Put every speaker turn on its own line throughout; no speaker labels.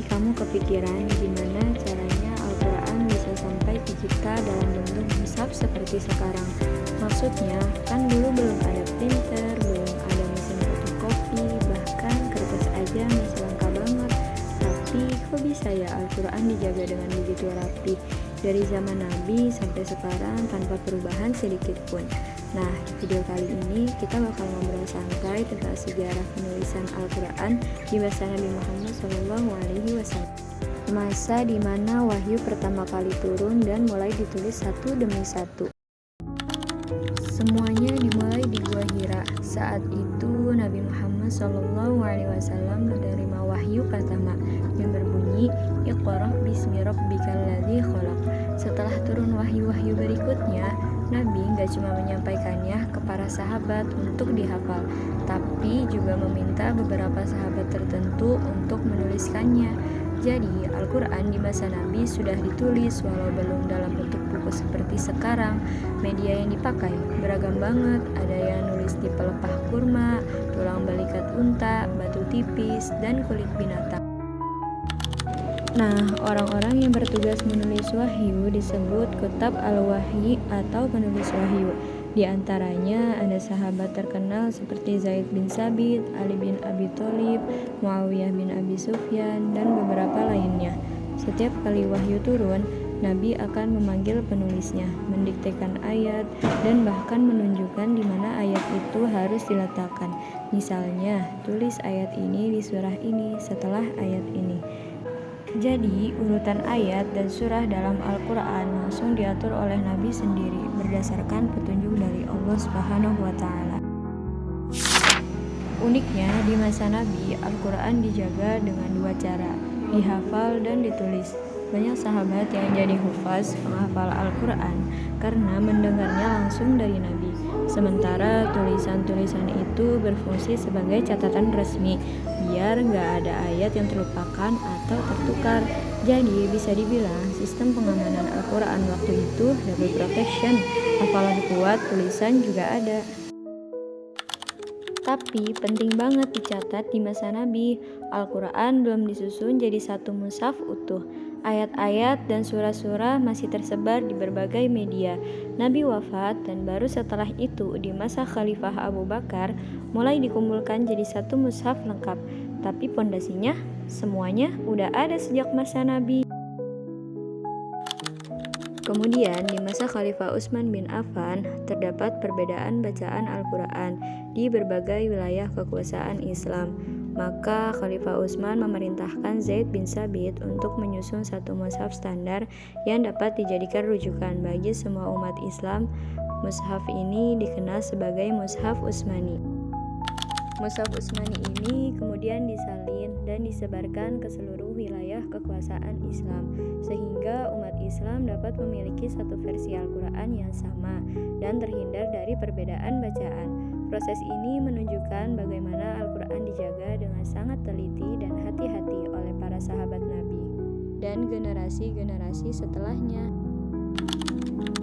Pasti kamu kepikiran gimana caranya Al-Quran bisa sampai ke kita dalam bentuk mushaf seperti sekarang. Maksudnya, kan dulu belum ada printer, belum ada mesin fotokopi, bahkan kertas aja masih langka banget. Tapi kok bisa ya Al-Quran dijaga dengan begitu rapi dari zaman Nabi sampai sekarang tanpa perubahan sedikit pun. Nah, di video kali ini kita bakal ngobrol santai tentang sejarah penulisan Al-Quran di masa Nabi Muhammad SAW. Masa di mana wahyu pertama kali turun dan mulai ditulis satu demi satu. Semuanya dimulai di Gua Hira. Saat itu Nabi Muhammad SAW menerima wahyu pertama yang berbunyi Iqra bismi rabbikal ladzi khalaq. Setelah turun wahyu-wahyu berikutnya, Nabi gak cuma menyampaikannya ke para sahabat untuk dihafal, tapi juga meminta beberapa sahabat tertentu untuk menuliskannya. Jadi, Al-Quran di masa Nabi sudah ditulis walau belum dalam bentuk buku seperti sekarang. Media yang dipakai beragam banget, ada yang nulis di pelepah kurma, tulang balikat unta, batu tipis, dan kulit binatang. Nah, orang-orang yang bertugas menulis wahyu disebut kutab al-wahyi atau penulis wahyu. Di antaranya ada sahabat terkenal seperti Zaid bin Sabit, Ali bin Abi Thalib, Muawiyah bin Abi Sufyan, dan beberapa lainnya. Setiap kali wahyu turun, Nabi akan memanggil penulisnya, mendiktekan ayat, dan bahkan menunjukkan di mana ayat itu harus diletakkan. Misalnya, tulis ayat ini di surah ini setelah ayat ini. Jadi, urutan ayat dan surah dalam Al-Quran langsung diatur oleh Nabi sendiri berdasarkan petunjuk dari Allah Subhanahu wa Ta'ala. Uniknya, di masa Nabi, Al-Quran dijaga dengan dua cara, dihafal dan ditulis. Banyak sahabat yang jadi hufaz, penghafal Al-Quran, karena mendengarnya langsung dari Nabi. Sementara tulisan-tulisan itu berfungsi sebagai catatan resmi, biar gak ada ayat yang terlupakan atau tertukar. Jadi bisa dibilang sistem pengamanan Al-Quran waktu itu double protection, hafalan kuat, tulisan juga ada. Tapi penting banget dicatat di masa Nabi, Al-Quran belum disusun jadi satu mushaf utuh. Ayat-ayat dan surah-surah masih tersebar di berbagai media. Nabi wafat dan baru setelah itu di masa Khalifah Abu Bakar mulai dikumpulkan jadi satu mushaf lengkap. Tapi pondasinya semuanya udah ada sejak masa Nabi. Kemudian di masa Khalifah Utsman bin Affan terdapat perbedaan bacaan Al-Quran di berbagai wilayah kekuasaan Islam. Maka Khalifah Utsman memerintahkan Zaid bin Sabit untuk menyusun satu mushaf standar yang dapat dijadikan rujukan bagi semua umat Islam. Mushaf ini dikenal sebagai Mushaf Utsmani. Mushaf Utsmani ini kemudian disalin dan disebarkan ke seluruh wilayah kekuasaan Islam, sehingga umat Islam dapat memiliki satu versi Al-Quran yang sama dan terhindar dari perbedaan bacaan. Proses ini menunjukkan bagaimana Al-Quran dijaga dengan sangat teliti dan hati-hati oleh para sahabat Nabi dan generasi-generasi setelahnya.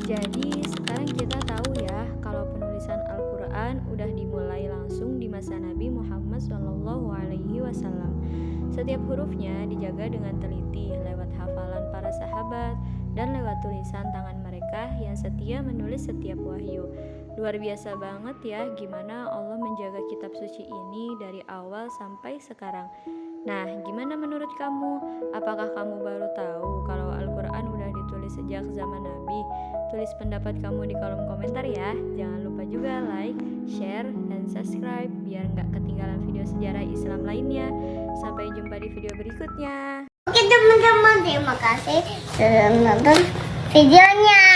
Jadi sekarang kita tahu ya kalau penulisan Al-Quran udah dimulai langsung di masa Nabi Muhammad SAW. Setiap hurufnya dijaga dengan teliti lewat hafalan para sahabat dan lewat tulisan tangan mereka yang setia menulis setiap wahyu. Luar biasa banget ya gimana Allah menjaga kitab suci ini dari awal sampai sekarang. Nah, gimana menurut kamu? Apakah kamu baru tahu kalau Al-Quran udah ditulis sejak zaman Nabi? Tulis pendapat kamu di kolom komentar ya. Jangan lupa juga like, share, dan subscribe biar gak ketinggalan video sejarah Islam lainnya. Sampai jumpa di video berikutnya.
Oke teman-teman, terima kasih sudah menonton videonya.